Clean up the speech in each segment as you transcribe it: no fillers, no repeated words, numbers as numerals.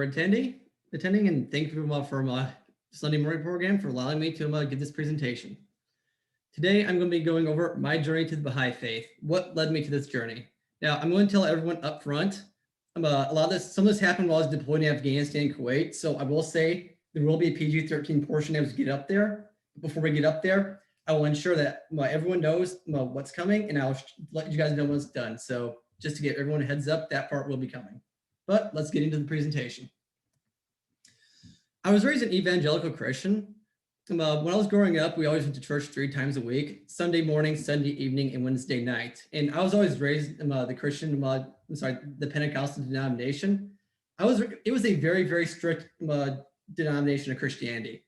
for attending, and thank you for my Sunday morning program for allowing me to give this presentation. Today, I'm going to be going over my journey to the Baha'i faith, what led me to this journey. Now, I'm going to tell everyone up front, some of this happened while I was deployed in Afghanistan and Kuwait, so I will say there will be a PG-13 portion as we get up there. Before we get up there, I will ensure that everyone knows what's coming, and I'll let you guys know when it's done. So just to give everyone a heads up, that part will be coming. But let's get into the presentation. I was raised an evangelical Christian. When I was growing up, we always went to church 3 times a week, Sunday morning, Sunday evening, and Wednesday night. And I was always raised in the Pentecostal denomination. It was a very, very strict denomination of Christianity.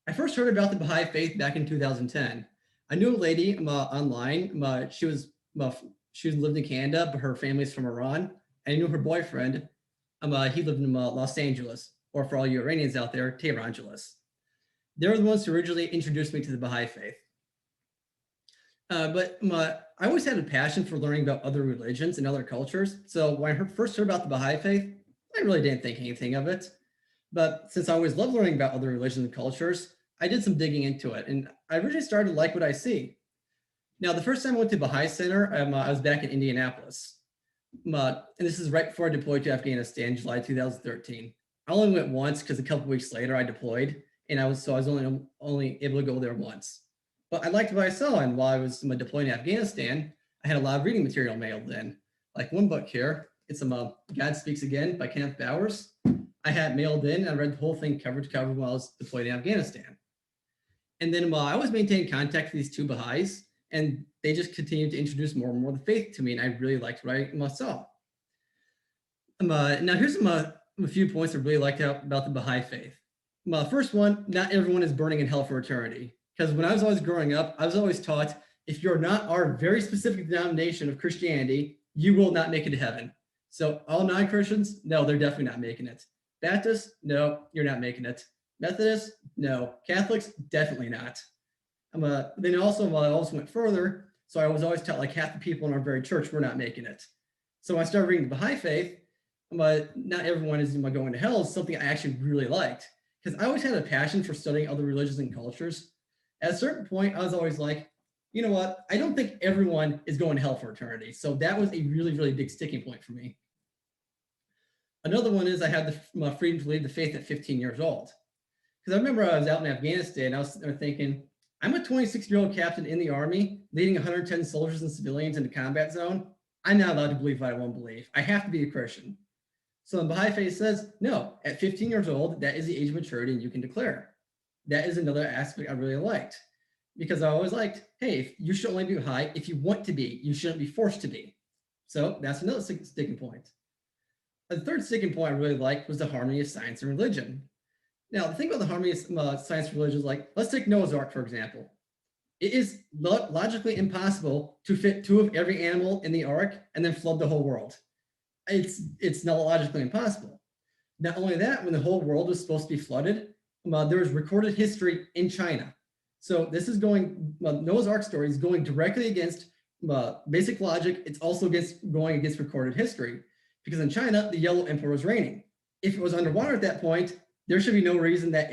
I first heard about the Baha'i faith back in 2010. I knew a lady online. She lived in Canada, but her family's from Iran. And I knew her boyfriend. He lived in Los Angeles, or for all you Iranians out there, Tehrangeles. They were the ones who originally introduced me to the Baha'i faith. But I always had a passion for learning about other religions and other cultures. So when I first heard about the Baha'i faith, I really didn't think anything of it. But since I always loved learning about other religions and cultures, I did some digging into it. And I originally started to like what I see. Now, the first time I went to Baha'i Center, I was back in Indianapolis. And this is right before I deployed to Afghanistan, July 2013. I only went once because a couple weeks later I deployed, and I was only able to go there once. But I liked what I saw, and while I was deploying to Afghanistan, I had a lot of reading material mailed in. Like one book here, it's God Speaks Again by Kenneth Bowers. I had mailed in, and I read the whole thing cover to cover while I was deployed in Afghanistan. And then I was maintaining contact with these 2 Baha'is, and they just continued to introduce more and more of the faith to me, and I really liked what I saw. Now here's a few points I really liked about the Baha'i faith. First one, not everyone is burning in hell for eternity. Because when I was always growing up, I was always taught, if you're not our very specific denomination of Christianity, you will not make it to heaven. So all non-Christians, no, they're definitely not making it. Baptists, no, you're not making it. Methodists, no. Catholics, definitely not. Then also, while I also went further, so I was always taught like half the people in our very church were not making it. So when I started reading the Baha'i faith, not everyone is going to hell is something I actually really liked, because I always had a passion for studying other religions and cultures. At a certain point, I was always like, you know what? I don't think everyone is going to hell for eternity. So that was a really, really big sticking point for me. Another one is I had the freedom to leave the faith at 15 years old. Because I remember I was out in Afghanistan, I was thinking, I'm a 26-year-old captain in the Army, leading 110 soldiers and civilians in the combat zone. I'm not allowed to believe what I won't believe. I have to be a Christian. So the Baha'i faith says, no, at 15 years old, that is the age of maturity and you can declare. That is another aspect I really liked, because I always liked, hey, you should only be Baha'i if you want to be. You shouldn't be forced to be. So that's another sticking point. The third sticking point I really liked was the harmony of science and religion. Now, the thing about the harmony of science and religion is like, let's take Noah's Ark, for example. It is logically impossible to fit 2 of every animal in the Ark and then flood the whole world. It's not logically impossible. Not only that, when the whole world was supposed to be flooded, there was recorded history in China. So this is Noah's Ark story is going directly against basic logic. It's also going against recorded history, because in China, the Yellow Emperor was reigning. If it was underwater at that point, there should be no reason that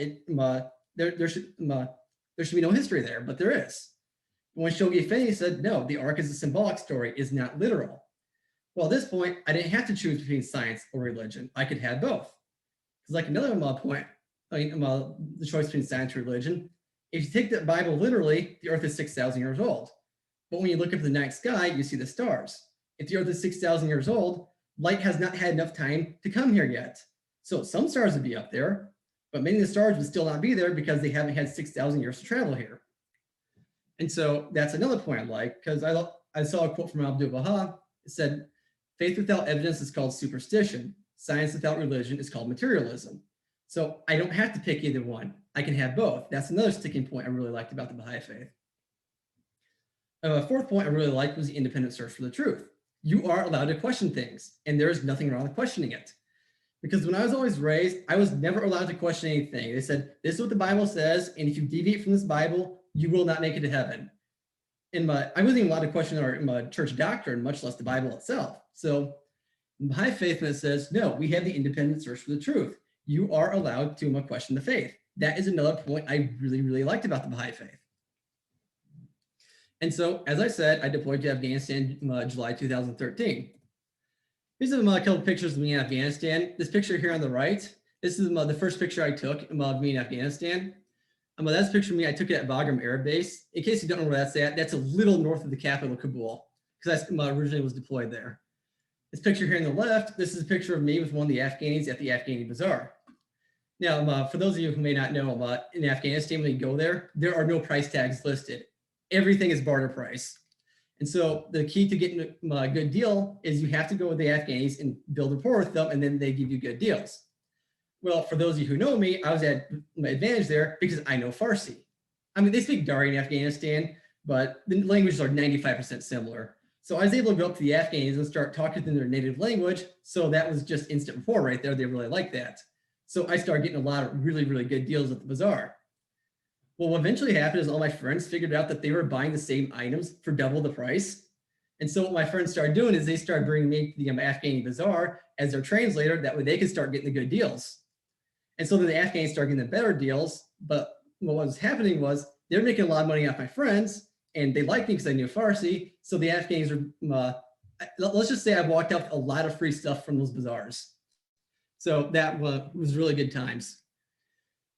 there should be no history there, but there is. When Shoghi Effendi said, no, the Ark is a symbolic story, is not literal. Well, at this point, I didn't have to choose between science or religion. I could have both. Because like another point, the choice between science and religion, if you take the Bible literally, the earth is 6,000 years old. But when you look up at the night sky, you see the stars. If the earth is 6,000 years old, light has not had enough time to come here yet. So some stars would be up there, but many of the stars would still not be there because they haven't had 6,000 years to travel here. And so that's another point I like, because I saw a quote from Abdu'l Baha. It said, faith without evidence is called superstition. Science without religion is called materialism. So I don't have to pick either one. I can have both. That's another sticking point I really liked about the Baha'i faith. A fourth point I really liked was the independent search for the truth. You are allowed to question things, and there is nothing wrong with questioning it. Because when I was always raised, I was never allowed to question anything. They said, this is what the Bible says, and if you deviate from this Bible, you will not make it to heaven. I wasn't even allowed to question my church doctrine, much less the Bible itself. So The Baha'i faith says, no, we have the independent search for the truth. You are allowed to question the faith. That is another point I really, really liked about the Baha'i faith. And so, as I said, I deployed to Afghanistan July 2013. Here's a couple pictures of me in Afghanistan. This picture here on the right, this is the first picture I took of me in Afghanistan. That's a picture of me. I took it at Bagram Air Base. In case you don't know where that's at, that's a little north of the capital, Kabul, because I originally was deployed there. This picture here on the left, this is a picture of me with one of the Afghanis at the Afghani Bazaar. Now, for those of you who may not know, in Afghanistan, when you go there, there are no price tags listed. Everything is barter price. And so the key to getting a good deal is you have to go with the Afghanis and build rapport with them, and then they give you good deals. Well, for those of you who know me, I was at my advantage there because I know Farsi. I mean, they speak Dari in Afghanistan, but the languages are 95% similar. So I was able to go up to the Afghanis and start talking to them in their native language. So that was just instant rapport right there. They really liked that. So I started getting a lot of really, really good deals at the bazaar. Well, what eventually happened is all my friends figured out that they were buying the same items for double the price. And so what my friends started doing is they started bringing me to the Afghani bazaar as their translator. That way they could start getting the good deals. And so then the Afghans started getting the better deals. But what was happening was they're making a lot of money off my friends, and they liked me because I knew Farsi. So the Afghans are, let's just say I walked out with a lot of free stuff from those bazaars. So that was really good times.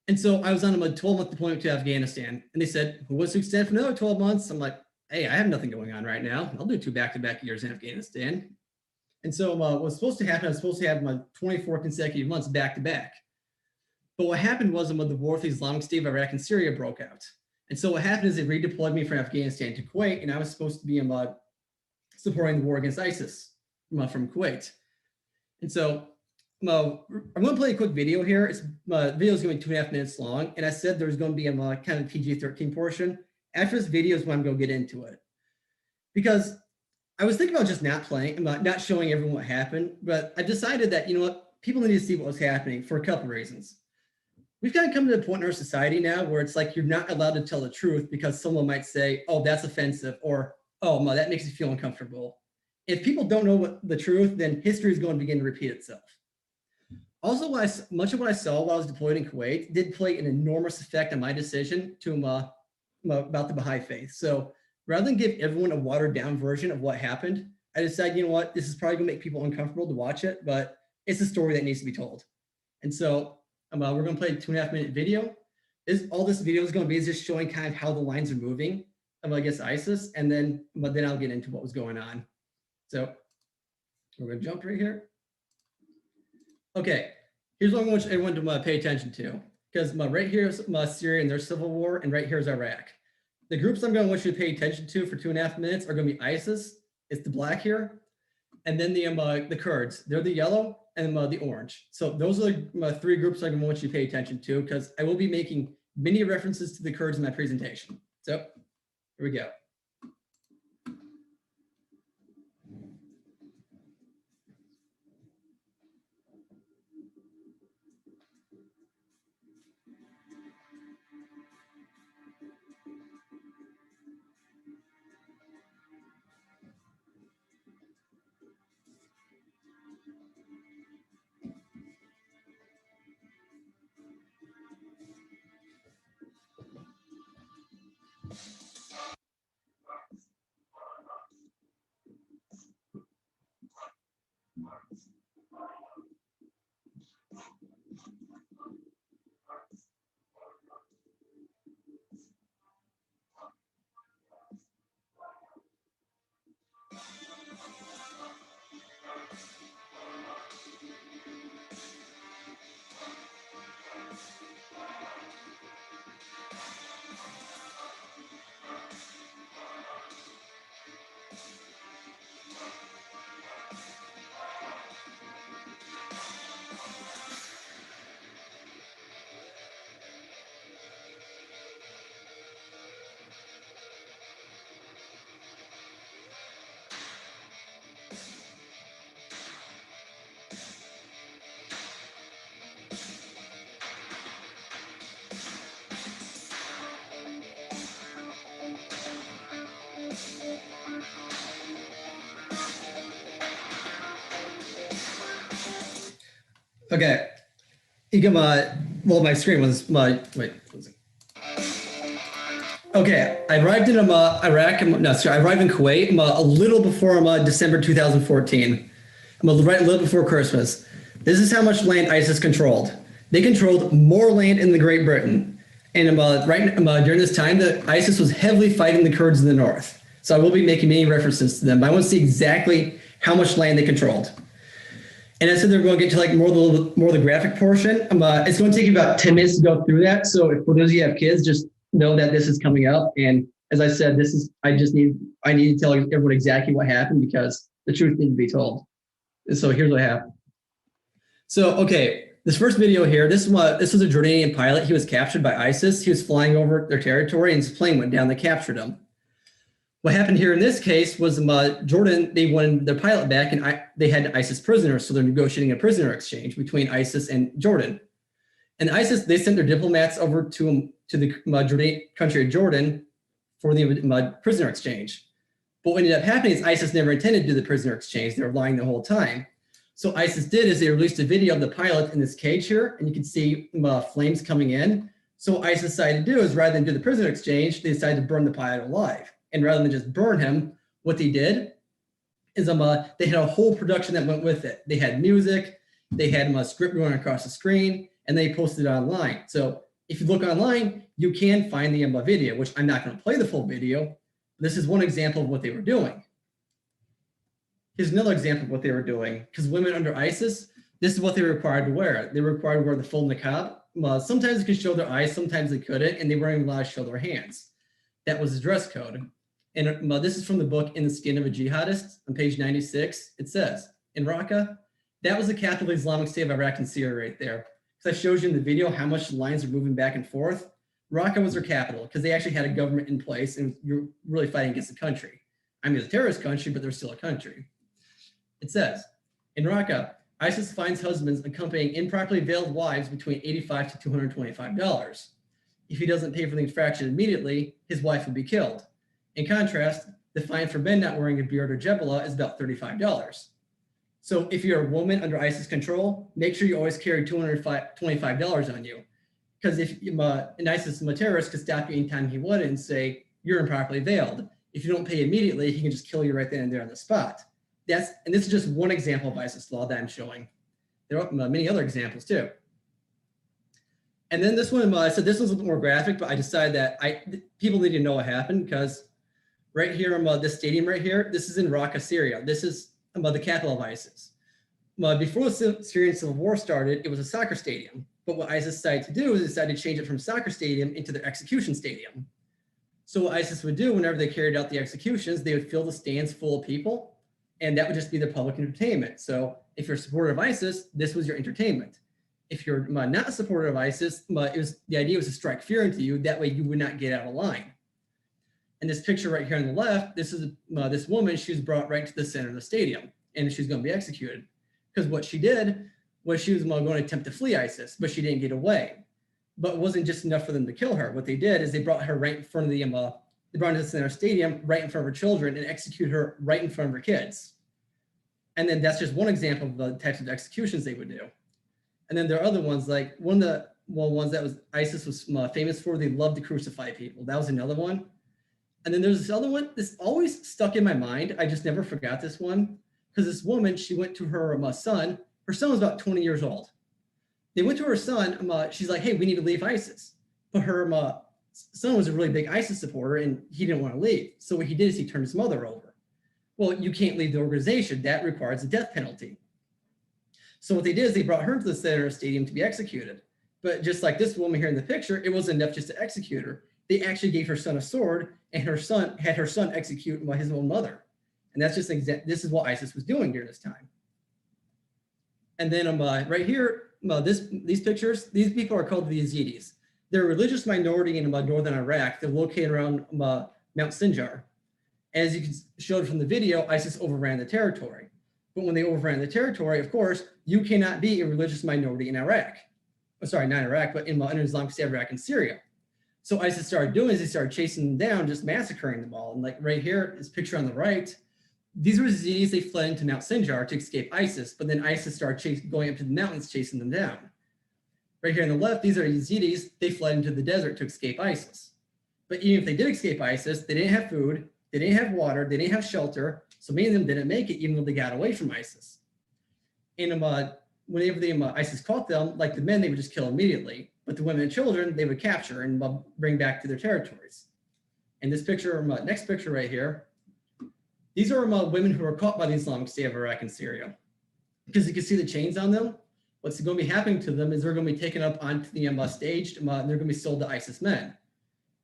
And so I was on a 12-month deployment to Afghanistan, and they said, who wants to extend for another 12 months? I'm like, hey, I have nothing going on right now. I'll do 2 back-to-back years in Afghanistan. And so what was supposed to happen, I was supposed to have my 24 consecutive months back-to-back. But what happened was the war with the Islamic State of Iraq and Syria broke out. And so what happened is they redeployed me from Afghanistan to Kuwait, and I was supposed to be supporting the war against ISIS from Kuwait. And so I'm going to play a quick video here. The video is going to be 2.5 minutes long, and I said there's going to be a kind of PG-13 portion. After this video is when I'm going to get into it, because I was thinking about just not playing, not showing everyone what happened, but I decided that, you know what, people need to see what was happening for a couple of reasons. We've kind of come to the point in our society now where it's like you're not allowed to tell the truth because someone might say, oh, that's offensive, or, oh, that makes you feel uncomfortable. If people don't know the truth, then history is going to begin to repeat itself. Also, much of what I saw while I was deployed in Kuwait did play an enormous effect on my decision to about the Baha'i faith. So rather than give everyone a watered down version of what happened, I decided, you know what, this is probably going to make people uncomfortable to watch it, but it's a story that needs to be told. And so we're going to play a 2.5 minute video. All this video is going to be is just showing kind of how the lines are moving against ISIS, and then I'll get into what was going on. So we're going to jump right here. Okay, here's what I want everyone to pay attention to, because right here is Syria and their civil war, and right here is Iraq. The groups I'm going to want you to pay attention to for 2.5 minutes are going to be ISIS, it's the black here, and then the Kurds, they're the yellow, and the orange. So those are the 3 groups I'm going to want you to pay attention to, because I will be making many references to the Kurds in my presentation. So here we go. Okay. You can, well, my screen was my, wait. Okay, I arrived in Iraq, no, sorry, I arrived in Kuwait a little before December 2014. Right a little before Christmas. This is how much land ISIS controlled. They controlled more land in the Great Britain. And during this time, the ISIS was heavily fighting the Kurds in the north. So I will be making many references to them, but I want to see exactly how much land they controlled. And I said they're going to get to like more of the graphic portion. It's going to take you about 10 minutes to go through that. So if for those of you who have kids, just know that this is coming up. And as I said, I need to tell everyone exactly what happened because the truth needs to be told. So here's what happened. So, okay, this first video here, this was a Jordanian pilot. He was captured by ISIS. He was flying over their territory and his plane went down. They captured him. What happened here in this case was Jordan, they wanted their pilot back and they had ISIS prisoners. So they're negotiating a prisoner exchange between ISIS and Jordan. And ISIS, they sent their diplomats over to the country of Jordan for the prisoner exchange. But what ended up happening is ISIS never intended to do the prisoner exchange. They were lying the whole time. So ISIS did is they released a video of the pilot in this cage here, and you can see flames coming in. So what ISIS decided to do is rather than do the prisoner exchange, they decided to burn the pilot alive. And rather than just burn him, what they did is they had a whole production that went with it. They had music, they had a script going across the screen, and they posted it online. So if you look online, you can find the video, which I'm not going to play the full video. This is one example of what they were doing. Here's another example of what they were doing. Because women under ISIS, this is what they were required to wear. They were required to wear the full niqab. Sometimes they could show their eyes, sometimes they couldn't, and they weren't even allowed to show their hands. That was the dress code. And this is from the book In the Skin of a Jihadist on page 96. It says, in Raqqa, that was the capital of the Islamic State of Iraq and Syria right there. Because I showed you in the video how much the lines are moving back and forth. Raqqa was their capital because they actually had a government in place and you're really fighting against the country. I mean, it's a terrorist country, but they're still a country. It says, in Raqqa, ISIS finds husbands accompanying improperly veiled wives between $85 to $225. If he doesn't pay for the infraction immediately, his wife will be killed. In contrast, the fine for men not wearing a beard or jebela is about $35. So if you're a woman under ISIS control, make sure you always carry $225 on you. Because if an ISIS terrorist could stop you anytime he would and say, you're improperly veiled. If you don't pay immediately, he can just kill you right then and there on the spot. And this is just one example of ISIS law that I'm showing. There are many other examples too. And then this one, I said this one's a little bit more graphic, but I decided that people need to know what happened because right here, this stadium right here, this is in Raqqa, Syria. This is the capital of ISIS. Before the Syrian civil war started, it was a soccer stadium. But what ISIS decided to do is decided to change it from soccer stadium into their execution stadium. So what ISIS would do whenever they carried out the executions, they would fill the stands full of people, and that would just be their public entertainment. So if you're a supporter of ISIS, this was your entertainment. If you're not a supporter of ISIS, the idea was to strike fear into you. That way you would not get out of line. And this picture right here on the left, this is this woman. She was brought right to the center of the stadium, and she's going to be executed. Because what she did was she was going to attempt to flee ISIS, but she didn't get away. But it wasn't just enough for them to kill her. What they did is they brought her right in front of they brought her to the center stadium, right in front of her children, and execute her right in front of her kids. And then that's just one example of the types of executions they would do. And then there are other ones, like one of the ones that was ISIS was famous for, they loved to crucify people. That was another one. And then there's this other one, this always stuck in my mind. I just never forgot this one. Because this woman, she went to her son. Her son was about 20 years old. They went to her son. She's like, hey, we need to leave ISIS. But her son was a really big ISIS supporter, and he didn't want to leave. So what he did is he turned his mother over. Well, you can't leave the organization. That requires a death penalty. So what they did is they brought her to the center stadium to be executed. But just like this woman here in the picture, it wasn't enough just to execute her. They actually gave her son a sword, and her son execute his own mother. And that's just this is what ISIS was doing during this time. And then right here, these pictures, these people are called the Yazidis. They're a religious minority in northern Iraq. They're located around Mount Sinjar. As you can show from the video, ISIS overran the territory. But when they overran the territory, of course, you cannot be a religious minority in Iraq. Oh, sorry, not Iraq, but in Islamic State of Iraq and Syria. So ISIS started doing is they started chasing them down, just massacring them all. And like right here, this picture on the right, These were Yazidis, they fled into Mount Sinjar to escape ISIS, but then ISIS started going up to the mountains, chasing them down. Right here on the left, these are Yazidis, they fled into the desert to escape ISIS. But even if they did escape ISIS, they didn't have food, they didn't have water, they didn't have shelter, so many of them didn't make it even though they got away from ISIS. And whenever ISIS caught them, like the men, they would just kill immediately. But the women and children, they would capture and bring back to their territories. And this picture, next picture right here, these are women who were caught by the Islamic State of Iraq and Syria. Because you can see the chains on them. What's going to be happening to them is they're going to be taken up onto the stage and they're going to be sold to ISIS men.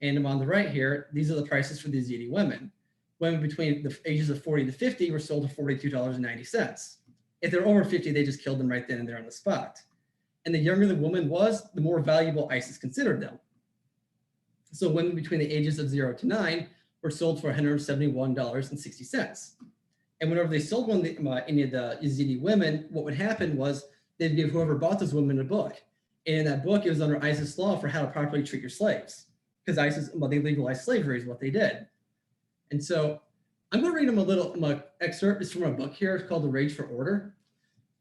And on the right here, these are the prices for the Yazidi women. Women between the ages of 40 to 50 were sold to $42.90. If they're over 50, they just killed them right then and there on the spot. And the younger the woman was, the more valuable ISIS considered them. So women between the ages of 0 to 9 were sold for $171.60. And whenever they sold any of the Yazidi women, what would happen was they'd give whoever bought those women a book. And in that book, it was under ISIS law for how to properly treat your slaves. Because ISIS, they legalized slavery is what they did. And so I'm going to read them a little excerpt. It's from a book here. It's called The Rage for Order.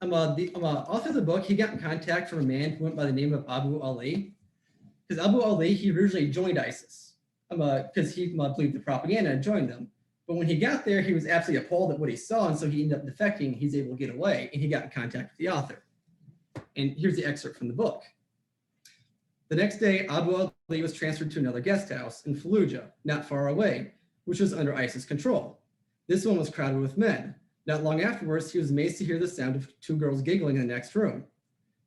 The author of the book, he got in contact from a man who went by the name of Abu Ali. Because Abu Ali, he originally joined ISIS because he believed the propaganda and joined them. But when he got there, he was absolutely appalled at what he saw. And so he ended up defecting. He's able to get away. And he got in contact with the author. And here's the excerpt from the book. The next day, Abu Ali was transferred to another guest house in Fallujah, not far away, which was under ISIS control. This one was crowded with men. Not long afterwards, he was amazed to hear the sound of 2 girls giggling in the next room.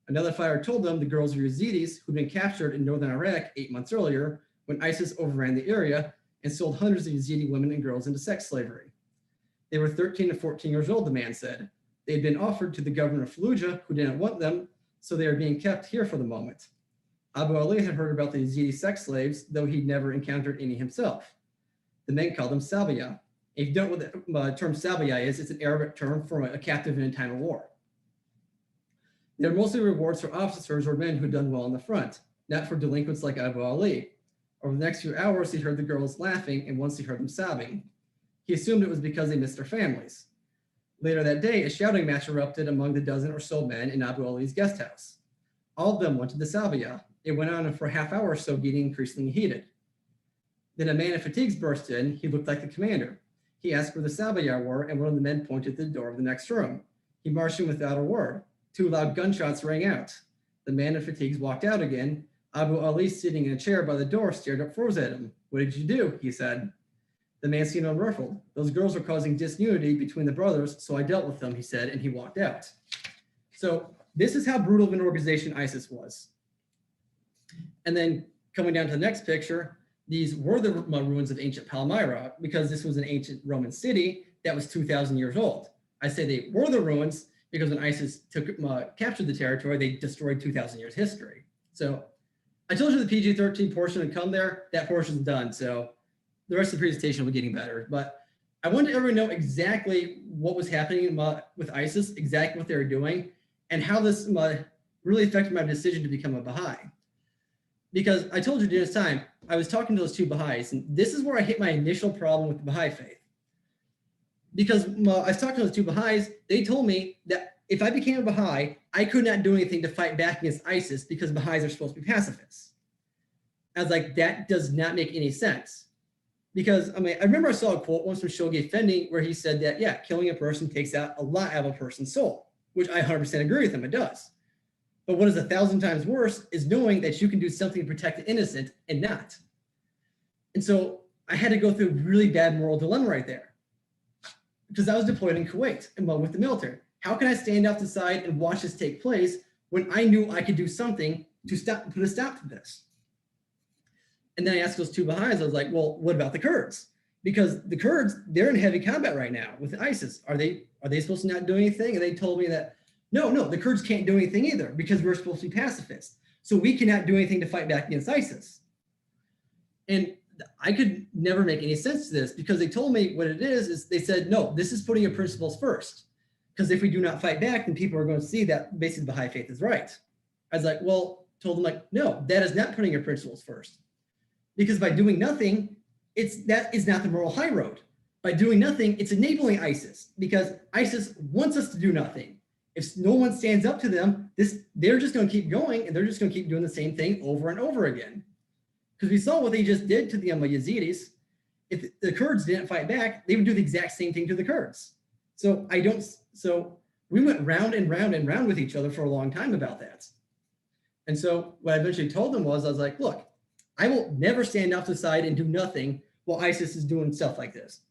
Another fighter told them the girls were Yazidis who'd been captured in northern Iraq 8 months earlier when ISIS overran the area and sold hundreds of Yazidi women and girls into sex slavery. They were 13 to 14 years old, the man said. They had been offered to the governor of Fallujah, who didn't want them, so they are being kept here for the moment. Abu Ali had heard about the Yazidi sex slaves, though he'd never encountered any himself. The men called them Sabiya. If you don't know what the term Sabiya is, it's an Arabic term for a captive in a time of war. They're mostly rewards for officers or men who'd done well on the front, not for delinquents like Abu Ali. Over the next few hours, he heard the girls laughing, and once he heard them sobbing. He assumed it was because they missed their families. Later that day, a shouting match erupted among the dozen or so men in Abu Ali's guest house. All of them wanted the Sabiya. It went on for a half hour or so, getting increasingly heated. Then a man in fatigues burst in. He looked like the commander. He asked where the Sabiya were, and one of the men pointed to the door of the next room. He marched in without a word. 2 loud gunshots rang out. The man in fatigues walked out again. Abu Ali, sitting in a chair by the door, stared up froze at him. "What did you do?" he said. The man seemed unruffled. "Those girls were causing disunity between the brothers, so I dealt with them," he said, and he walked out. So this is how brutal of an organization ISIS was. And then coming down to the next picture, these were the ruins of ancient Palmyra, because this was an ancient Roman city that was 2,000 years old. I say they were the ruins because when ISIS captured the territory, they destroyed 2,000 years history. So I told you the PG-13 portion would come there. That portion's done. So the rest of the presentation will be getting better. But I wanted everyone to know exactly what was happening with ISIS, exactly what they were doing, and how this really affected my decision to become a Baha'i. Because I told you during this time, I was talking to those 2 Baha'is, and this is where I hit my initial problem with the Baha'i faith. Because I was talking to those 2 Baha'is, they told me that if I became a Baha'i, I could not do anything to fight back against ISIS because Baha'is are supposed to be pacifists. I was like, that does not make any sense. Because, I remember I saw a quote once from Shoghi Effendi where he said that, yeah, killing a person takes out a lot out of a person's soul, which I 100% agree with him, it does. But what is 1,000 times worse is knowing that you can do something to protect the innocent and not. And so I had to go through a really bad moral dilemma right there. Because I was deployed in Kuwait and with the military. How can I stand out the side and watch this take place when I knew I could do something to put a stop to this? And then I asked those 2 Baha'is, I was like, well, what about the Kurds? Because the Kurds, they're in heavy combat right now with ISIS. Are they supposed to not do anything? And they told me that, no, the Kurds can't do anything either because we're supposed to be pacifists. So we cannot do anything to fight back against ISIS. And I could never make any sense to this because they told me what it is they said, no, this is putting your principles first. Because if we do not fight back, then people are going to see that basically the Baha'i faith is right. I was like, well, told them like, no, that is not putting your principles first. Because by doing nothing, that is not the moral high road. by doing nothing, it's enabling ISIS because ISIS wants us to do nothing. If no one stands up to them, they're just going to keep going and they're just going to keep doing the same thing over and over again. Because we saw what they just did to the Yazidis. If the Kurds didn't fight back, they would do the exact same thing to the Kurds. So we went round and round and round with each other for a long time about that. And so what I eventually told them was, I was like, look, I will never stand off the side and do nothing while ISIS is doing stuff like this.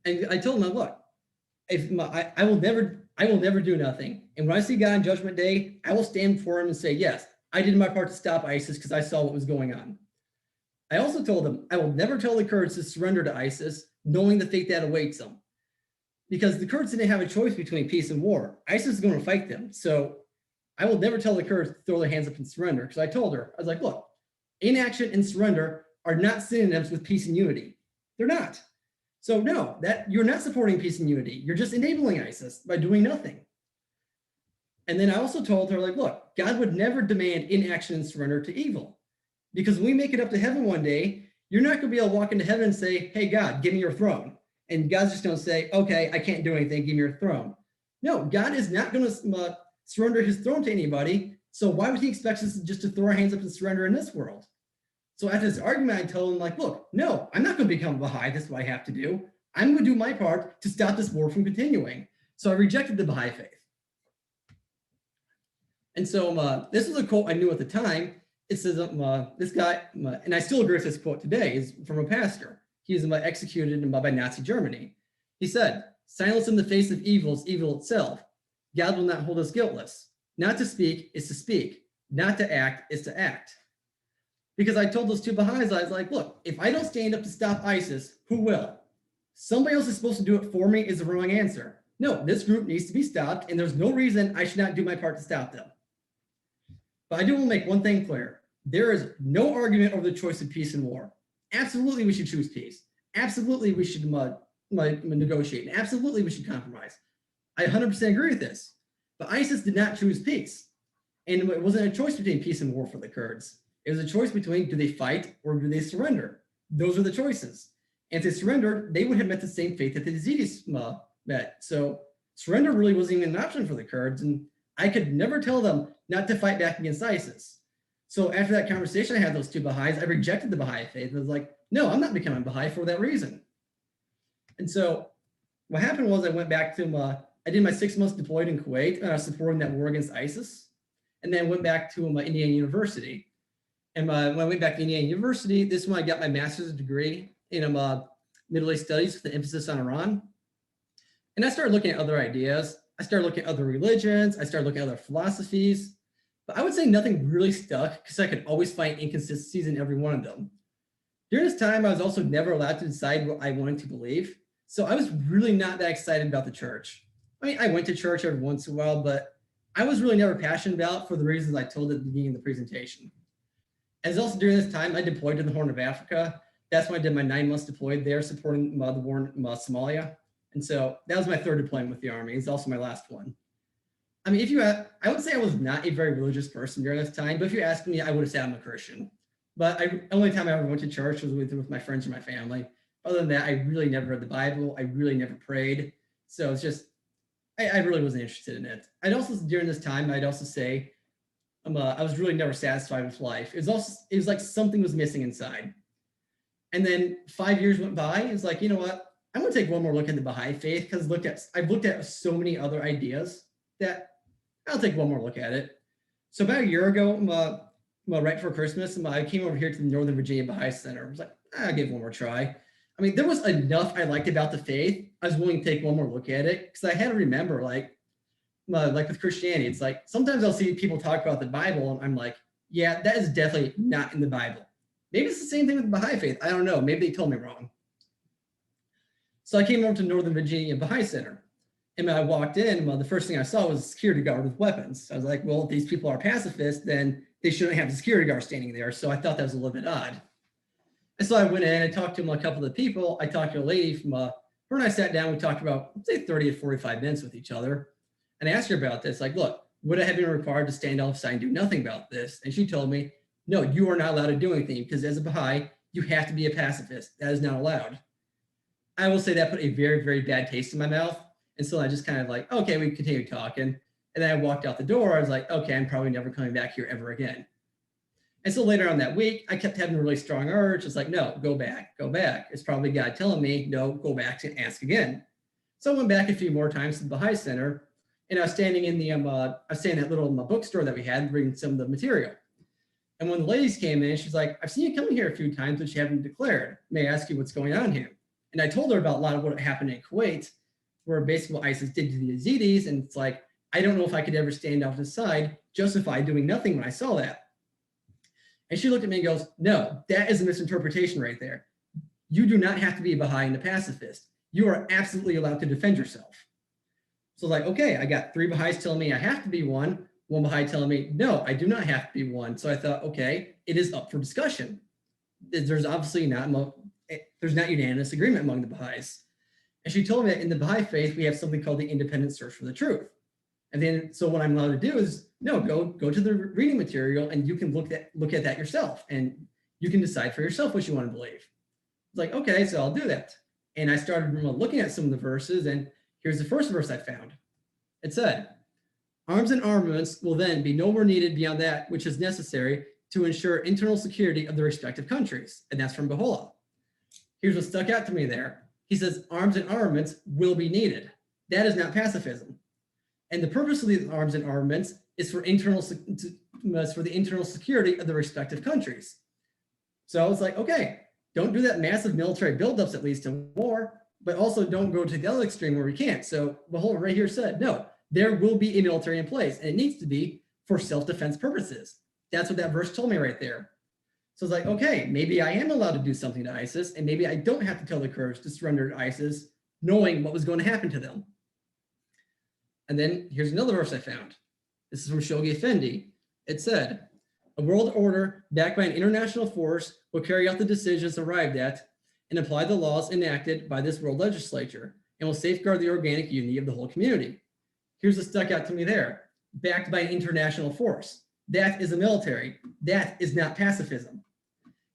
And I told them, look, I will never do nothing. And when I see God on Judgment Day, I will stand before him and say, yes, I did my part to stop ISIS because I saw what was going on. I also told them, I will never tell the Kurds to surrender to ISIS, knowing the fate that awaits them. Because the Kurds didn't have a choice between peace and war. ISIS is going to fight them. So I will never tell the Kurds to throw their hands up and surrender. Because I told her, I was like, look, inaction and surrender are not synonyms with peace and unity. They're not. So no, that you're not supporting peace and unity. You're just enabling ISIS by doing nothing. And then I also told her, like, look, God would never demand inaction and surrender to evil. Because when we make it up to heaven one day, you're not going to be able to walk into heaven and say, hey, God, give me your throne. And God's just going to say, okay, I can't do anything, give me your throne. No, God is not going to surrender his throne to anybody. So why would he expect us just to throw our hands up and surrender in this world? So after this argument, I told him, like, look, no, I'm not going to become Baha'i. That's what I have to do. I'm going to do my part to stop this war from continuing. So I rejected the Baha'i faith. And so this was a quote I knew at the time. It says, this guy, and I still agree with this quote today, is from a pastor. He was executed by Nazi Germany. He said, silence in the face of evil is evil itself. God will not hold us guiltless. Not to speak is to speak. Not to act is to act. Because I told those two Baha'is, I was like, look, if I don't stand up to stop ISIS, who will? Somebody else is supposed to do it for me is the wrong answer. No, this group needs to be stopped, and there's no reason I should not do my part to stop them. But I do want to make one thing clear. There is no argument over the choice of peace and war. Absolutely, we should choose peace. Absolutely, we should negotiate. And absolutely, we should compromise. I 100% agree with this. But ISIS did not choose peace. And it wasn't a choice between peace and war for the Kurds. It was a choice between do they fight or do they surrender? Those are the choices. And if they surrendered, they would have met the same fate that the Yazidis met. So surrender really wasn't even an option for the Kurds. And I could never tell them not to fight back against ISIS. So after that conversation I had those two Baha'is, I rejected the Baha'i faith. I was like, no, I'm not becoming Baha'i for that reason. And so what happened was I went back to, I did my 6 months deployed in Kuwait, and I was supporting that war against ISIS. And then went back to Indiana University. And when I went back to Indiana University, this is when I got my master's degree in Middle East Studies with an emphasis on Iran. And I started looking at other ideas. I started looking at other religions. I started looking at other philosophies. But I would say nothing really stuck because I could always find inconsistencies in every one of them. During this time, I was also never allowed to decide what I wanted to believe. So I was really not that excited about the church. I mean, I went to church every once in a while, but I was really never passionate about for the reasons I told at the beginning of the presentation. As also during this time, I deployed to the Horn of Africa. That's when I did my 9 months deployed there, supporting the war in Somalia. And so that was my 3rd deployment with the Army. It's also my last one. I mean, I would say I was not a very religious person during this time, but if you asked me, I would have said I'm a Christian. But the only time I ever went to church was with my friends or my family. Other than that, I really never read the Bible. I really never prayed. So it's just, I really wasn't interested in it. During this time, I'd also say, I was really never satisfied with life. It was like something was missing inside. And then 5 years went by. It's like, you know what? I'm going to take one more look at the Baha'i faith because I've looked at so many other ideas that I'll take one more look at it. So about a year ago, right before Christmas, I came over here to the Northern Virginia Baha'i Center. I was like, I'll give it one more try. I mean, there was enough I liked about the faith. I was willing to take one more look at it because I had to remember, like with Christianity, it's like sometimes I'll see people talk about the Bible and I'm like, yeah, that is definitely not in the Bible. Maybe it's the same thing with the Baha'i faith. I don't know. Maybe they told me wrong. So I came over to Northern Virginia Baha'i Center. And when I walked in, the first thing I saw was a security guard with weapons. I was like, well, if these people are pacifists, then they shouldn't have the security guard standing there. So I thought that was a little bit odd. And so I went in and talked to a couple of the people. I talked to a lady from, her and I sat down. We talked about, say, 30 to 45 minutes with each other. And I asked her about this, like, look, would I have been required to stand outside and do nothing about this? And she told me, no, you are not allowed to do anything because as a Baha'i, you have to be a pacifist. That is not allowed. I will say that put a very, very bad taste in my mouth. And so I just kind of like, okay, we continued talking. And then I walked out the door. I was like, okay, I'm probably never coming back here ever again. And so later on that week, I kept having a really strong urge. It's like, no, go back, go back. It's probably God telling me, no, go back and ask again. So I went back a few more times to the Baha'i Center, and I was standing in the, I was standing in that little bookstore that we had, reading some of the material. And when the ladies came in, she's like, I've seen you coming here a few times, but you haven't declared. May I ask you what's going on here? And I told her about a lot of what happened in Kuwait, where basically what ISIS did to the Yazidis. And it's like, I don't know if I could ever stand off the side, justify doing nothing when I saw that. And she looked at me and goes, no, that is a misinterpretation right there. You do not have to be a Baha'i and a pacifist. You are absolutely allowed to defend yourself. So like, okay, I got 3 Baha'is telling me I have to be one Baha'i telling me, no, I do not have to be one. So I thought, okay, it is up for discussion. There's obviously there's not unanimous agreement among the Baha'is. And she told me that in the Baha'i faith, we have something called the independent search for the truth. And then, so what I'm allowed to do is, no, go to the reading material and you can look at that yourself and you can decide for yourself what you want to believe. It's like, okay, so I'll do that. And I started looking at some of the verses, and here's the first verse I found. It said, arms and armaments will then be nowhere needed beyond that which is necessary to ensure internal security of the respective countries. And that's from Baha'u'llah. Here's what stuck out to me there. He says, arms and armaments will be needed. That is not pacifism. And the purpose of these arms and armaments is for the internal security of the respective countries. So I was like, okay, don't do that massive military buildups that leads to war, but also don't go to the other extreme where we can't. So Baha'u'llah right here said, no, there will be a military in place, and it needs to be for self-defense purposes. That's what that verse told me right there. So it's like, okay, maybe I am allowed to do something to ISIS, and maybe I don't have to tell the Kurds to surrender to ISIS, knowing what was going to happen to them. And then here's another verse I found. This is from Shoghi Effendi. It said, a world order backed by an international force will carry out the decisions arrived at and apply the laws enacted by this world legislature and will safeguard the organic unity of the whole community. Here's what stuck out to me there. Backed by an international force. That is a military. That is not pacifism.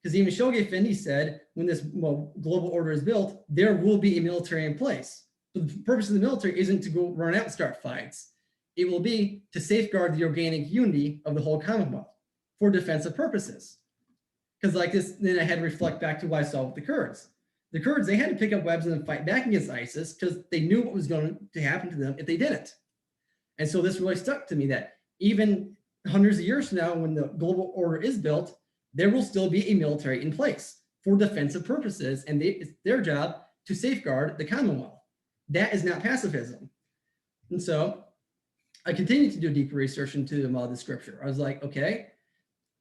Because even Shoghi Effendi said, when this global order is built, there will be a military in place. So the purpose of the military isn't to go run out and start fights. It will be to safeguard the organic unity of the whole Commonwealth for defensive purposes. Because like this, then I had to reflect back to what I saw with the Kurds. The Kurds, they had to pick up weapons and fight back against ISIS because they knew what was going to happen to them if they didn't. And so this really stuck to me that even hundreds of years from now, when the global order is built, there will still be a military in place for defensive purposes, and it's their job to safeguard the Commonwealth. That is not pacifism. And so I continued to do deeper research into the scripture. I was like, okay,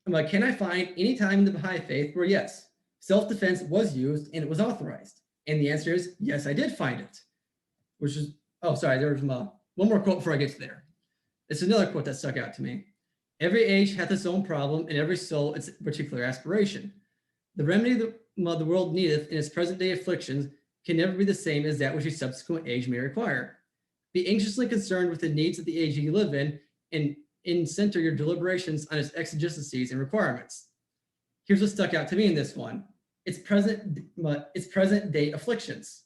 I'm like, can I find any time in the Baha'i faith where, yes, self-defense was used and it was authorized? And the answer is, yes, I did find it. Which is, oh, sorry, there was one more quote before I get to there. It's another quote that stuck out to me. Every age hath its own problem, and every soul its particular aspiration. The remedy the world needeth in its present day afflictions can never be the same as that which a subsequent age may require. Be anxiously concerned with the needs of the age you live in, and center your deliberations on its exigencies and requirements. Here's what stuck out to me in this one. It's present day afflictions.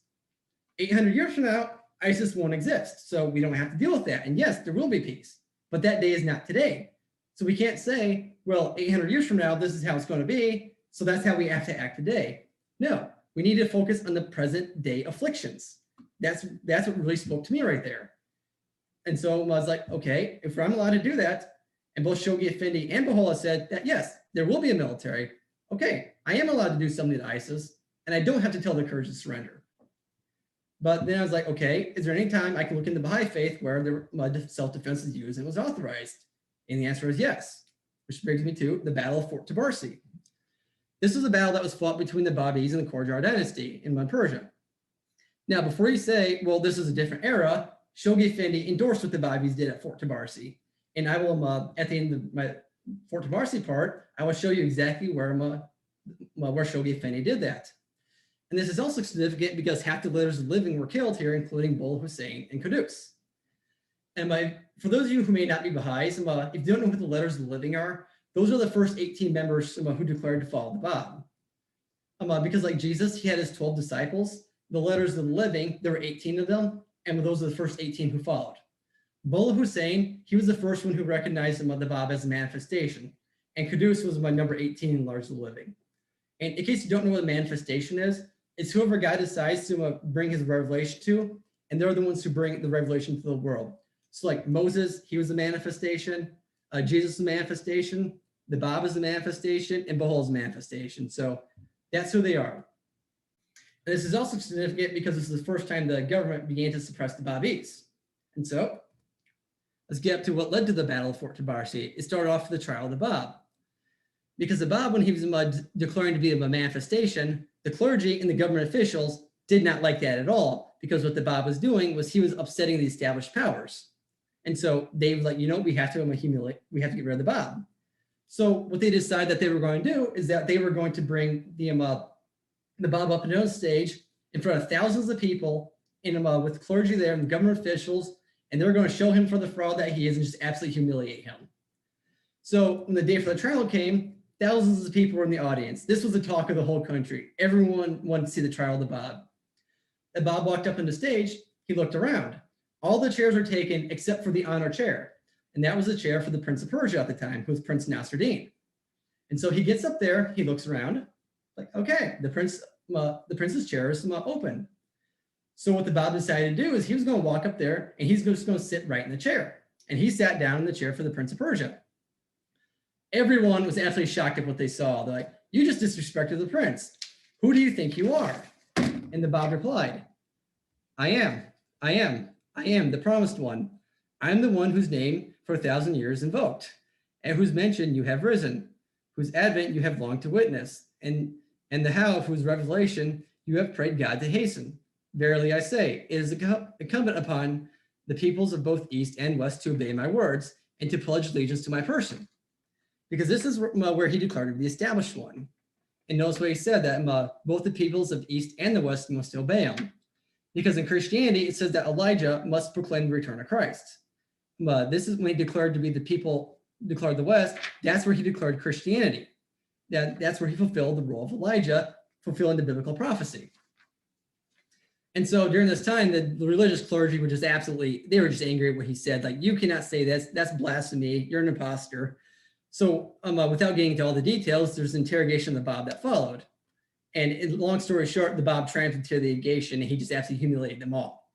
800 years from now, ISIS won't exist, so we don't have to deal with that. And yes, there will be peace, but that day is not today. So we can't say, well, 800 years from now, this is how it's going to be, so that's how we have to act today. No, we need to focus on the present day afflictions. That's what really spoke to me right there. And so I was like, okay, if I'm allowed to do that, and both Shoghi Effendi and Baha'u'llah said that, yes, there will be a military. Okay, I am allowed to do something to ISIS, and I don't have to tell the Kurds to surrender. But then I was like, okay, is there any time I can look in the Baha'i faith where self-defense is used and was authorized? And the answer is yes, which brings me to the Battle of Fort Tabarsi. This was a battle that was fought between the Babis and the Qajar dynasty in Persia. Now, before you say, well, this is a different era, Shoghi Effendi endorsed what the Babis did at Fort Tabarsi. And I will, at the end of my Fort Tabarsi part, I will show you exactly where Shoghi Effendi did that. And this is also significant because half the leaders of the living were killed here, including Bull Hussein and Qudus. And for those of you who may not be Baha'is, if you don't know who the letters of the living are, those are the first 18 members who declared to follow the Baha. Because like Jesus, he had his 12 disciples. the letters of the living, there were 18 of them, and those are the first 18 who followed. Mullah Hussein, he was the first one who recognized the Bab as a manifestation, and Qudus was my number 18 in letters of the living. And in case you don't know what a manifestation is, it's whoever God decides to bring his revelation to, and they're the ones who bring the revelation to the world. So like Moses, he was a manifestation, Jesus is a manifestation, the Bab is a manifestation, and Baha'u'llah is a manifestation. So that's who they are. And this is also significant because this is the first time the government began to suppress the Babis. And so let's get up to what led to the Battle of Fort Tabarsi. It started off with the trial of the Bab. Because the Bab, when he was declaring to be a manifestation, the clergy and the government officials did not like that at all, because what the Bab was doing was he was upsetting the established powers. And so they were like, we have to humiliate, we have to get rid of the Bab. So what they decided that they were going to do is that they were going to bring the Bab up on stage in front of thousands of people with clergy there and government officials, and they were going to show him for the fraud that he is and just absolutely humiliate him. So when the day for the trial came, thousands of people were in the audience. This was the talk of the whole country. Everyone wanted to see the trial of the Bab. The Bab walked up on the stage. He looked around. All the chairs were taken except for the honor chair. And that was the chair for the Prince of Persia at the time, who was Prince Nasruddin. And so he gets up there, he looks around, like, okay, the prince's chair is open. So what the Bab decided to do is he was going to walk up there and he's just going to sit right in the chair. And he sat down in the chair for the Prince of Persia. Everyone was absolutely shocked at what they saw. They're like, you just disrespected the prince. Who do you think you are? And the Bab replied, I am the promised one. I am the one whose name for 1,000 years invoked, and whose mention you have risen, whose advent you have longed to witness, and the how of whose revelation you have prayed God to hasten. Verily I say, it is incumbent upon the peoples of both East and West to obey my words and to pledge allegiance to my person. Because this is where he declared to be the established one. And notice what he said, that both the peoples of East and the West must obey him. Because in Christianity, it says that Elijah must proclaim the return of Christ. This is when he declared to be the people, declared the West, that's where he declared Christianity. That's where he fulfilled the role of Elijah, fulfilling the biblical prophecy. And so during this time, the religious clergy were just they were just angry at what he said. Like, you cannot say this, that's blasphemy, you're an imposter. So without getting into all the details, there's an interrogation of the Bab that followed. And long story short, the Bab triumphed into the interrogation and he just absolutely humiliated them all.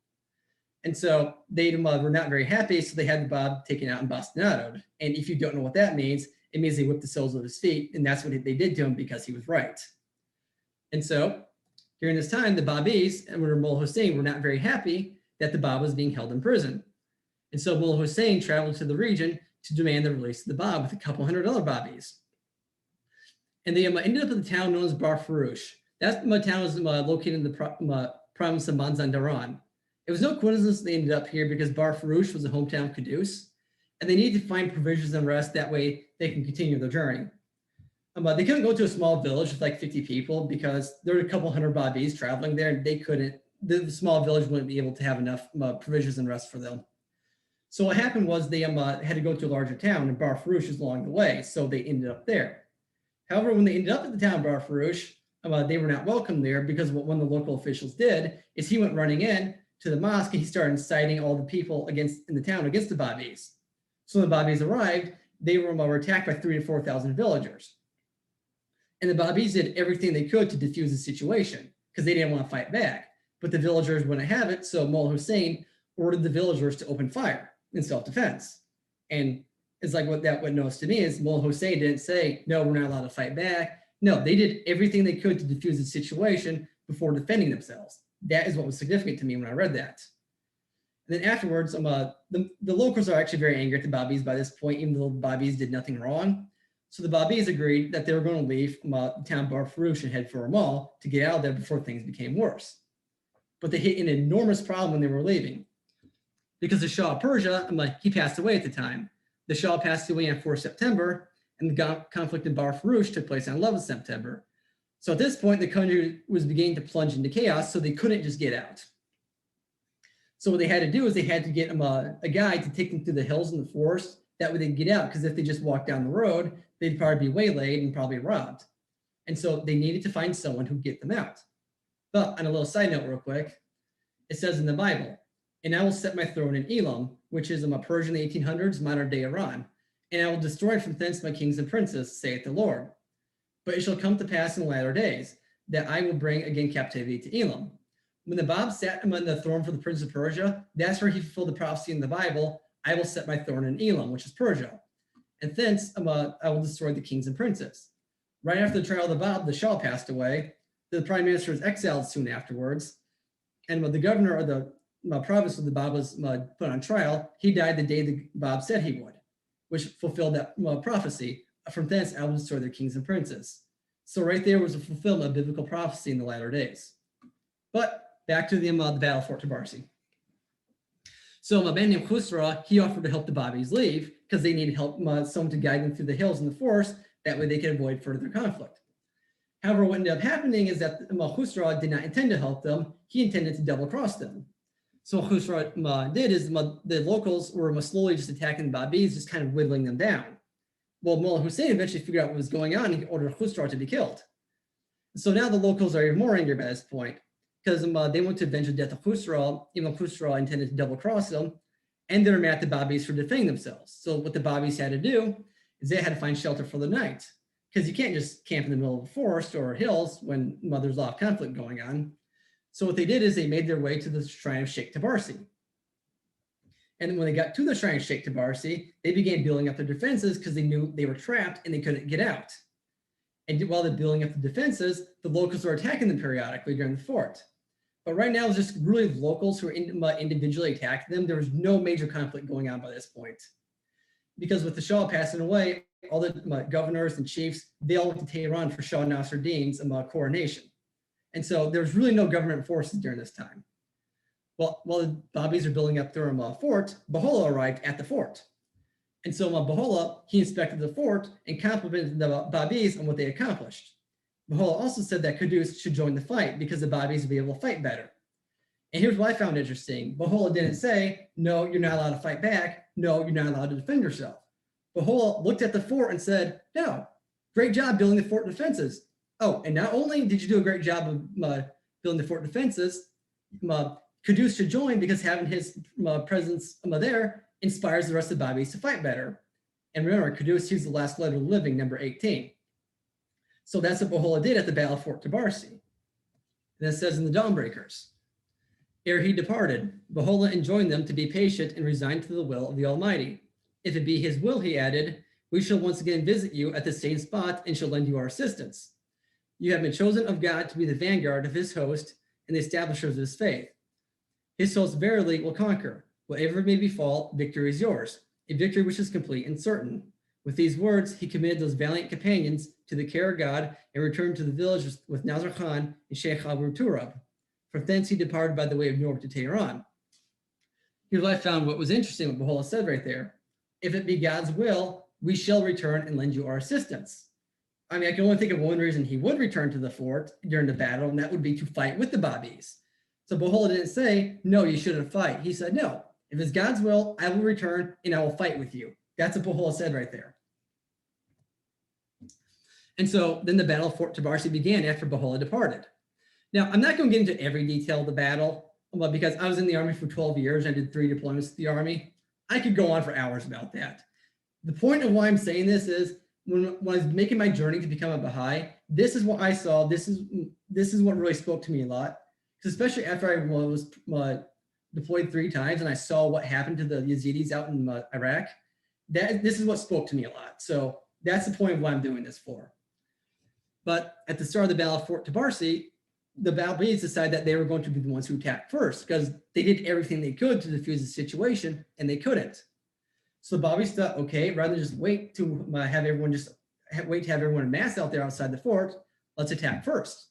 And so they were not very happy, so they had the Bab taken out and bastinadoed. And if you don't know what that means, it means they whipped the soles of his feet, and that's what they did to him because he was right. And so during this time, the Babis and Mullah Hussein were not very happy that the Bab was being held in prison. And so Mullah Hussein traveled to the region to demand the release of the Bab with a couple hundred other Babis. And they ended up in the town known as Bar Farouche. That town was located in the province of Mazandaran. It was no coincidence they ended up here because Bar Farouche was the hometown of Qudus, and they needed to find provisions and rest. That way they can continue their journey. They couldn't go to a small village with like 50 people because there were a couple hundred Babis traveling there, and they couldn't, the small village wouldn't be able to have enough provisions and rest for them. So what happened was they had to go to a larger town, and Bar Farouche was along the way, so they ended up there. However, when they ended up at the town of Bar Farouche, they were not welcome there because what one of the local officials did is he went running in to the mosque and he started inciting all the people in the town against the Babis. So when the Babis arrived, they were attacked by 3,000 to 4,000 villagers. And the Babis did everything they could to defuse the situation because they didn't want to fight back. But the villagers wouldn't have it, so Mullah Hussein ordered the villagers to open fire in self-defense. And it's like what knows to me is Mullah Hussein didn't say, no, we're not allowed to fight back. No, they did everything they could to defuse the situation before defending themselves. That is what was significant to me when I read that. And then afterwards, the locals are actually very angry at the Babis by this point, even though the Babis did nothing wrong. So the Babis agreed that they were going to leave the town Bar Farouche and head for a mall to get out of there before things became worse. But they hit an enormous problem when they were leaving. Because the Shah of Persia, he passed away at the time. The Shah passed away on 4th September, and the conflict in Bar Farouche took place on 11th September. So at this point, the country was beginning to plunge into chaos, so they couldn't just get out. So what they had to do is they had to get a guide to take them through the hills and the forest. That way they'd get out, because if they just walked down the road, they'd probably be waylaid and probably robbed. And so they needed to find someone who'd get them out. But on a little side note real quick, it says in the Bible, and I will set my throne in Elam, which is a Persian in the 1800s, modern day Iran, and I will destroy from thence my kings and princes, saith the Lord. But it shall come to pass in the latter days that I will bring again captivity to Elam. When the Bab sat on the throne for the prince of Persia, that's where he fulfilled the prophecy in the Bible, I will set my throne in Elam, which is Persia. And thence I will destroy the kings and princes. Right after the trial of the Bab, the Shah passed away. The prime minister was exiled soon afterwards. And the governor of the province where the Bab was put on trial, he died the day the Bab said he would, which fulfilled that prophecy. From thence I will destroy their kings and princes. So right there was a fulfillment of biblical prophecy in the latter days. But back to the battle fort Tabarsi. So a man named Khusra, he offered to help the Babis leave because they needed help, someone to guide them through the hills and the forest. That way they could avoid further conflict. However, what ended up happening is that Khusra did not intend to help them. He intended to double cross them. So what Khusra did is the locals were slowly just attacking the Babis, just kind of whittling them down. Well, Mullah Hussein eventually figured out what was going on and he ordered Khusra to be killed. So now the locals are even more angry by this point because they want to avenge the death of Khusra, even though Khusra intended to double cross them, and they're mad at the Babis for defending themselves. So what the Babis had to do is they had to find shelter for the night because you can't just camp in the middle of a forest or hills when there's a lot of conflict going on. So what they did is they made their way to the shrine of Sheikh Tabarsi. And when they got to the shrine of Sheikh Tabarsi, they began building up their defenses because they knew they were trapped and they couldn't get out. And while they're building up the defenses, the locals were attacking them periodically during the fort. But right now, it's just really locals who are individually attacking them. There was no major conflict going on by this point. Because with the Shah passing away, all the governors and chiefs, they all went to Tehran for Shah Nasruddin's coronation. And so there was really no government forces during this time. Well, while the Babis are building up their fort, Baha'u'llah arrived at the fort. And so Baha'u'llah, he inspected the fort and complimented the Babis on what they accomplished. Baha'u'llah also said that Qudus should join the fight because the Babis would be able to fight better. And here's what I found interesting. Baha'u'llah didn't say, no, you're not allowed to fight back. No, you're not allowed to defend yourself. Baha'u'llah looked at the fort and said, no, great job building the fort defenses. Oh, and not only did you do a great job of building the fort defenses, Qudus should join because having his presence there inspires the rest of the Babis to fight better. And remember, Qudus, he's the last letter of the living, number 18. So that's what Baha'u'llah did at the Battle of Fort Tabarsi. And it says in the Dawnbreakers, ere he departed, Baha'u'llah enjoined them to be patient and resigned to the will of the Almighty. If it be his will, he added, we shall once again visit you at the same spot and shall lend you our assistance. You have been chosen of God to be the vanguard of his host and the establishers of his faith. His host verily will conquer. Whatever may befall, victory is yours, a victory which is complete and certain. With these words, he committed those valiant companions to the care of God and returned to the village with Nazar Khan and Sheikh Abu Turab. From thence he departed by the way of north to Tehran. Here's what I found what was interesting what Baha'u'llah said right there. If it be God's will, we shall return and lend you our assistance. I mean, I can only think of one reason he would return to the fort during the battle, and that would be to fight with the Babis. So Baha'u'llah didn't say, no, you shouldn't fight. He said, no, if it's God's will, I will return and I will fight with you. That's what Baha'u'llah said right there. And so then the Battle of Fort Tabarsi began after Baha'u'llah departed. Now, I'm not going to get into every detail of the battle, but because I was in the Army for 12 years, I did 3 deployments to the Army. I could go on for hours about that. The point of why I'm saying this is when I was making my journey to become a Baha'i, this is what I saw. This is what really spoke to me a lot, especially after I was deployed 3 times and I saw what happened to the Yazidis out in Iraq. This is what spoke to me a lot. So that's the point of why I'm doing this for. But at the start of the Battle of Fort Tabarsi, the Babis decided that they were going to be the ones who attacked first because they did everything they could to defuse the situation and they couldn't. So the Babis thought, okay, rather than just wait to have everyone mass out there outside the fort, let's attack first.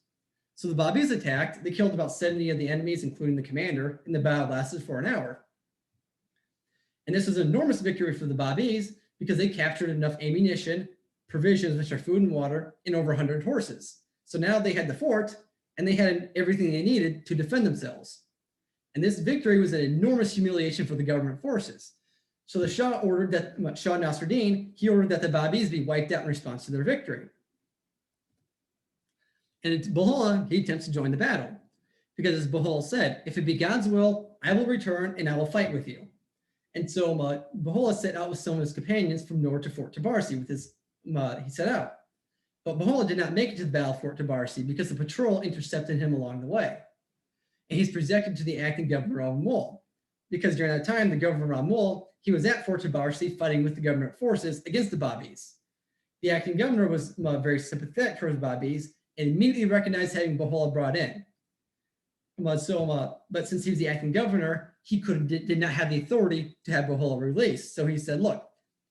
So the Babis attacked. They killed about 70 of the enemies, including the commander, and the battle lasted for an hour. And this was an enormous victory for the Babis because they captured enough ammunition, provisions, which are food and water, and over 100 horses. So now they had the fort and they had everything they needed to defend themselves. And this victory was an enormous humiliation for the government forces. So the Shah ordered that, Shah Nasruddin, he ordered that the Babis be wiped out in response to their victory. And Baha'u'llah, he attempts to join the battle. because as Baha'u'llah said, if it be God's will, I will return and I will fight with you. And so Baha'u'llah set out with some of his companions from north to Fort Tabarsi with his, he set out. But Baha'u'llah did not make it to the battle of Fort Tabarsi because the patrol intercepted him along the way. And he's presented to the acting governor Al-Mul, because during that time, the governor Al-Mul, he was at Fort Tabarsi fighting with the government forces against the Babis. The acting governor was very sympathetic towards the Babis and immediately recognized having Baha'u'llah brought in. But since he was the acting governor, he did not have the authority to have Baha'u'llah released. So he said, look,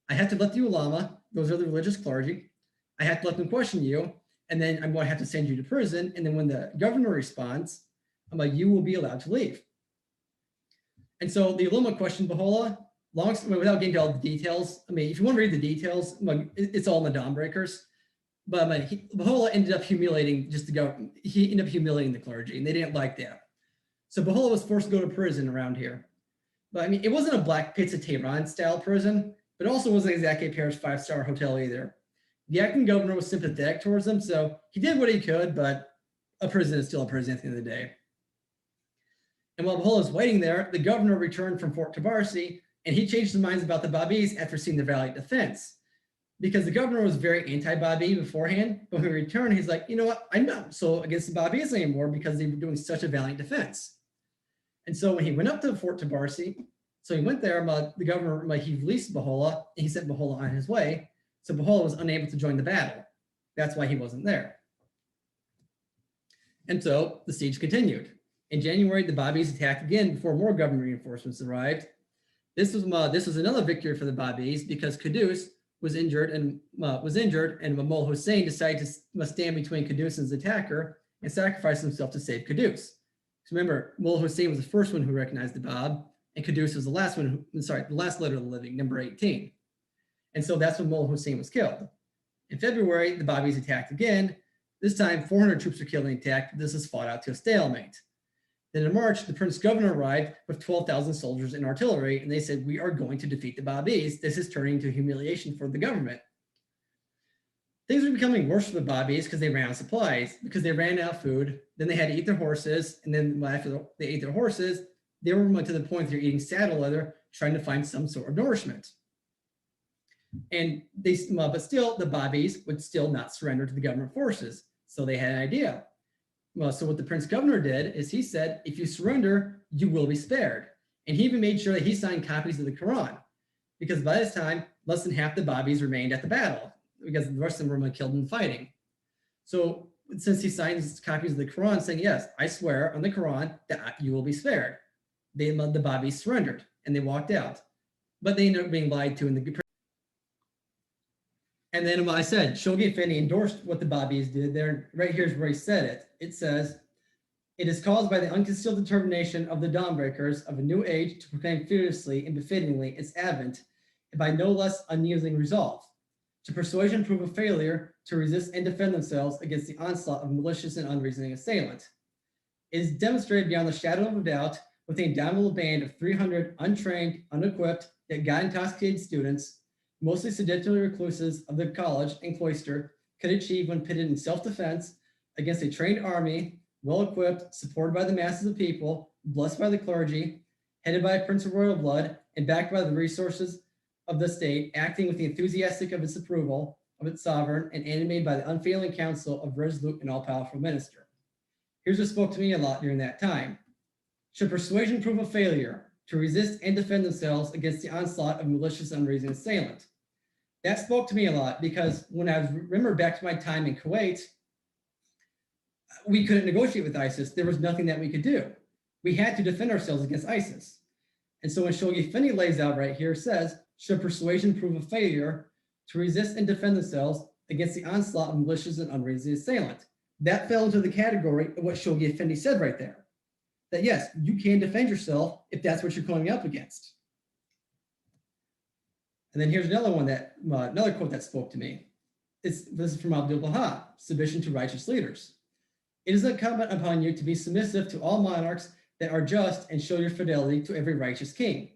I have to let the ulama, those are the religious clergy, I have to let them question you, and then I'm going to have to send you to prison. And then when the governor responds, you will be allowed to leave. And so the ulama questioned Baha'u'llah, without getting into all the details. If you want to read the details, it's all in the Dawnbreakers. But Baha'u'llah ended up humiliating just the government. He ended up humiliating the clergy, and they didn't like that. So Baha'u'llah was forced to go to prison around here. But it wasn't a Black Pits of Tehran style prison, but also wasn't exactly a Paris 5-star hotel either. The acting governor was sympathetic towards them, so he did what he could, but a prison is still a prison at the end of the day. And while Baha'u'llah was waiting there, the governor returned from Fort Tabarsi, and he changed his minds about the Babis after seeing their valiant defense. Because the governor was very anti-Babi beforehand, but when he returned, he's like, you know what, I'm not so against the Babis anymore because they were doing such a valiant defense. And so when he went up to Fort Tabarsi, so he went there, the governor, he released Baha'u'llah, and he sent Baha'u'llah on his way. So Baha'u'llah was unable to join the battle. That's why he wasn't there. And so the siege continued. In January, the Babis attacked again before more government reinforcements arrived. This was another victory for the Babis because Qudus was injured, and Mullah Hussein decided to stand between Qudus and his attacker and sacrifice himself to save Qudus. So remember, Mullah Hussein was the first one who recognized the Bab, and Qudus was the last one, the last letter of the living, number 18. And so that's when Mullah Hussein was killed. In February, the Babis attacked again. This time, 400 troops were killed in the attack. This was fought out to a stalemate. Then in March, the Prince Governor arrived with 12,000 soldiers and artillery, and they said, we are going to defeat the Babis. This is turning into humiliation for the government. Things were becoming worse for the Babis because they ran out of supplies, because they ran out of food. Then they had to eat their horses, and then after they ate their horses, they were to the point they're eating saddle leather, trying to find some sort of nourishment. And but still, the Babis would still not surrender to the government forces. So they had an idea. So what the Prince Governor did is he said, if you surrender, you will be spared. And he even made sure that he signed copies of the Quran, because by this time, less than half the Babis remained at the battle, because the rest of them were killed in fighting. So since he signed copies of the Quran saying, yes, I swear on the Quran that you will be spared, the Babis surrendered and they walked out. But they ended up being lied to in the. And then I said, Shoghi Effendi endorsed what the Babis did there. Right here's where he said it. It says, it is caused by the unconcealed determination of the Dawnbreakers of a new age to proclaim fearlessly and befittingly its advent, and by no less unyielding resolve, to persuasion prove a failure to resist and defend themselves against the onslaught of malicious and unreasoning assailant. It is demonstrated beyond the shadow of a doubt with the indomitable band of 300 untrained, unequipped, yet God-intoxicated students, mostly sedentary recluses of the college and cloister, could achieve when pitted in self-defense against a trained army, well-equipped, supported by the masses of people, blessed by the clergy, headed by a prince of royal blood, and backed by the resources of the state, acting with the enthusiastic of its approval of its sovereign, and animated by the unfailing counsel of resolute and all-powerful minister. Here's what spoke to me a lot during that time. Should persuasion prove a failure to resist and defend themselves against the onslaught of malicious, unreasoning assailant? That spoke to me a lot because when I remember back to my time in Kuwait, we couldn't negotiate with ISIS. There was nothing that we could do. We had to defend ourselves against ISIS. And so when Shoghi Effendi lays out right here, says, should persuasion prove a failure to resist and defend themselves against the onslaught of malicious and unreasonable assailant? That fell into the category of what Shoghi Effendi said right there. That yes, you can defend yourself if that's what you're coming up against. And then here's another one that, another quote that spoke to me. This is from Abdu'l Baha, submission to righteous leaders. It is incumbent upon you to be submissive to all monarchs that are just and show your fidelity to every righteous king.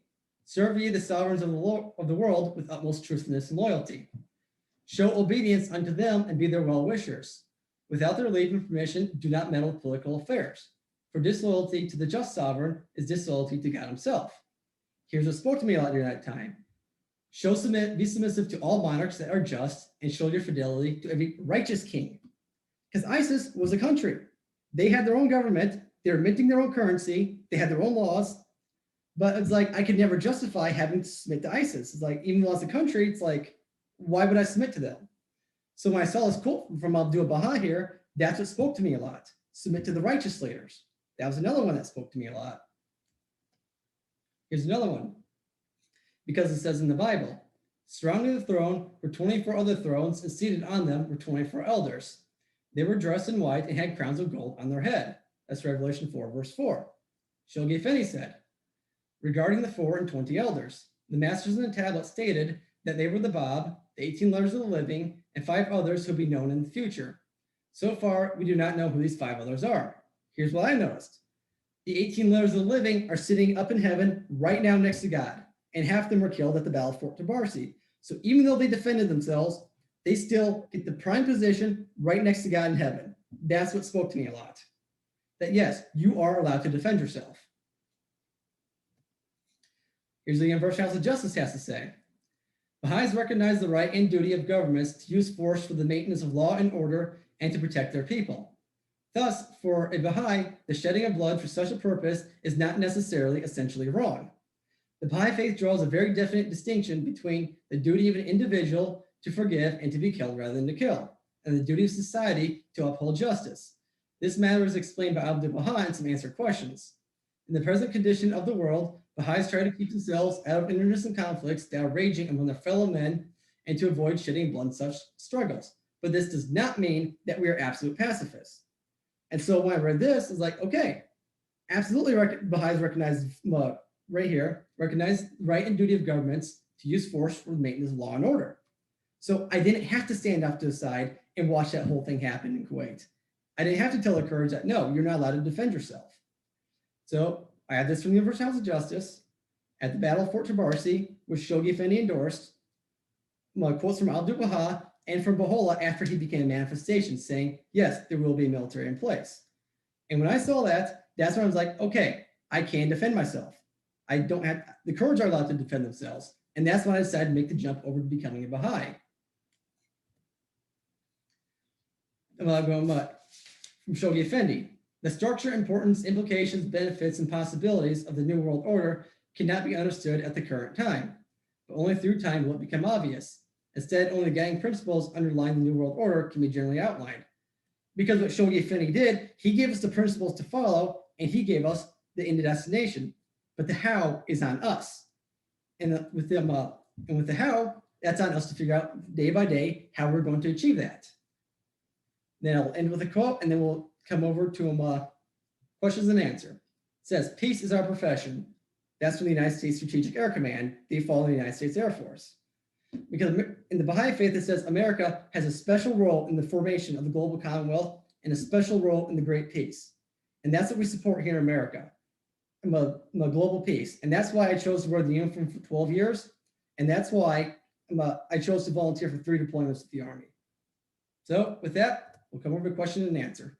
Serve ye the sovereigns of the world with utmost truthfulness and loyalty. Show obedience unto them and be their well-wishers. Without their leave and permission, do not meddle with political affairs. For disloyalty to the just sovereign is disloyalty to God himself. Here's what spoke to me a lot during that time. Be submissive to all monarchs that are just, and show your fidelity to every righteous king. Because ISIS was a country. They had their own government. They were minting their own currency. They had their own laws. But it's like, I could never justify having to submit to ISIS. It's like, even though it's a country, it's like, why would I submit to them? So when I saw this quote from Abdu'l Baha here, that's what spoke to me a lot. Submit to the righteous leaders. That was another one that spoke to me a lot. Here's another one. Because it says in the Bible, surrounding the throne were 24 other thrones, and seated on them were 24 elders. They were dressed in white and had crowns of gold on their head. That's Revelation 4, verse 4. Shoghi Effendi said, regarding the 4 and 20 elders, the masters in the tablet stated that they were the Bab, the 18 letters of the living, and 5 others who will be known in the future. So far, we do not know who these 5 others are. Here's what I noticed. The 18 letters of the living are sitting up in heaven right now next to God, and half of them were killed at the Battle of Fort Tabarsi. So even though they defended themselves, they still get the prime position right next to God in heaven. That's what spoke to me a lot. That yes, you are allowed to defend yourself. Here's what the Universal House of Justice has to say. Baha'is recognize the right and duty of governments to use force for the maintenance of law and order and to protect their people. Thus, for a Baha'i, the shedding of blood for such a purpose is not necessarily essentially wrong. The Baha'i faith draws a very definite distinction between the duty of an individual to forgive and to be killed rather than to kill, and the duty of society to uphold justice. This matter is explained by Abdu'l Baha in some answered questions. In the present condition of the world, Baha'is try to keep themselves out of internecine conflicts that are raging among their fellow men and to avoid shedding blood in such struggles. But this does not mean that we are absolute pacifists. And so when I read this, it's like, okay, absolutely Baha'is recognize right here, recognize right and duty of governments to use force for the maintenance of law and order. So I didn't have to stand up to the side and watch that whole thing happen in Kuwait. I didn't have to tell the Kurds that, no, you're not allowed to defend yourself. So I had this from the Universal House of Justice at the Battle of Fort Tabarsi, which Shoghi Effendi endorsed, quotes from Abdu'l Baha and from Baha'u'llah after he began a manifestation saying, yes, there will be a military in place. And when I saw that, that's when I was like, okay, I can defend myself. I don't have, the Kurds are allowed to defend themselves. And that's when I decided to make the jump over to becoming a Baha'i. From Shoghi Effendi, the structure, importance, implications, benefits, and possibilities of the New World Order cannot be understood at the current time, but only through time will it become obvious. Instead, only the guiding principles underlying the New World Order can be generally outlined. Because what Shoghi Effendi did, he gave us the principles to follow, and he gave us the end destination. But the how is on us. And with the how, that's on us to figure out day by day how we're going to achieve that. Then I'll end with a quote, and then we'll come over to questions and answer. It says, peace is our profession. That's from the United States Strategic Air Command. They follow the United States Air Force. Because in the Baha'i faith, it says America has a special role in the formation of the global commonwealth and a special role in the great peace. And that's what we support here in America, global peace. And that's why I chose to wear the uniform for 12 years. And that's why I chose to volunteer for 3 deployments with the Army. So with that, we'll come over to question and answer.